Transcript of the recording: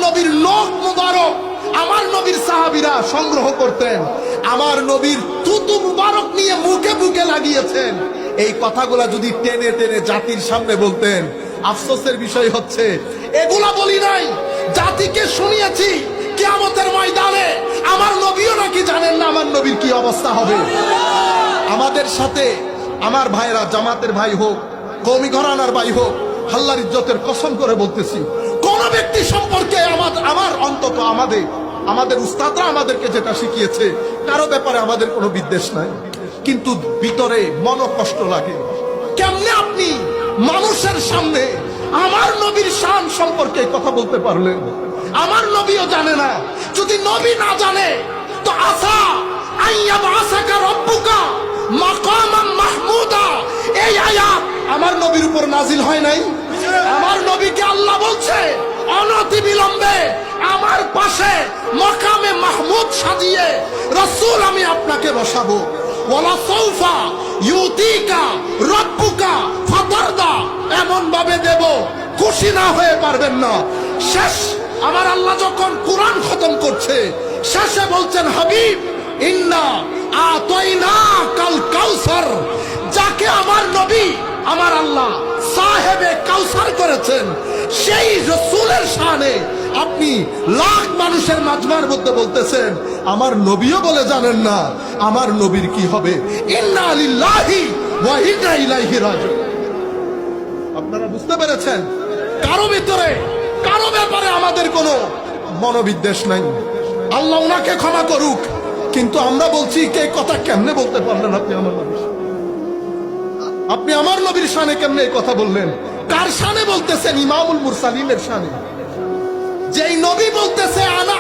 নবীর লোক মুবারক আমার নবীর সাহাবীরা সংগ্রহ করতেন, আমার নবীর থুতু মুবারক নিয়ে মুখে বুকে লাগিয়েছেন। এই কথাগুলা যদি টেনে টেনে জাতির সামনে বলতেন, আফসোসের বিষয় হচ্ছে এগুলা বলি নাই, জাতিকে শুনিয়েছি। কিয়ামতের ময়দানে আমার নবীও নাকি জানেন না আমার নবীর কি অবস্থা হবে। আমাদের সাথে আমার ভাইরা, জামাতের ভাই হোক, কওমি ঘরানার ভাই হোক, আল্লাহর ইজ্জতের কসম করে বলতেছি, কোন ব্যক্তি সম্পর্কে আমার অন্তত আমাদের উস্তাদরা আমাদেরকে যেটা শিখিয়েছে, কারো ব্যাপারে আমাদের কোনো বিদ্বেষ নাই, কিন্তু ভিতরে মনোকষ্ট লাগে। কেমনে আপনি মানুষের সামনে আমার নবীর শান সম্পর্কে কথা বলতে পারলেন? আমার নবীও জানে না। যদি নবী না জানে তো আসা আইয়াবা আসাকা রব্বুকা মাকামান মাহমুদা, এই আয়াত আমার নবীর উপর নাজিল হয় নাই? আমার নবীকে আল্লাহ বলছে অনতি বিলম্বে আমার পাশে মাকামে মাহমুদ সাজিয়ে রাসূল আমি আপনাকে বসাবো। ওয়ালা সাউফা ইউতিকা রাব্বুকা ফাতারদা, এমন ভাবে দেব খুশি না হয়ে পারবেন না। শেষ আমার আল্লাহ যখন কোরআন খতম করছে, শেষে বলছেন হাবিব ইন্না আতাইনা কাল কাউসার, যাকে আমার নবী আমার আল্লাহ সাহেবে কাউসার করেছেন, সেই রাসূলের শানে আপনি লাখ মানুষের মাজমার মধ্যে বলতেছেন আমার নবীও বলে জানেন না আমার নবীর কি হবে। ইন্না লিল্লাহি ওয়া ইন্না ইলাইহি রাজিউন। আপনারা বুঝতে পেরেছেন? কারো ভিতরে কারো ব্যাপারে আমাদের কোনো মনোবিদ্বেষ নাই। আল্লাহ ওনাকে ক্ষমা করুক, কিন্তু আমরা বলছি কে কথা কেমনে বলতে পারলেন আপনি আমার নবীর? আপনি আমার নবীর শানে কেমনে এই কথা বললেন? কার শানে বলতেছেন? ইমামুল মুরসালিনের শানে। যেই নবী বলতেছে আনা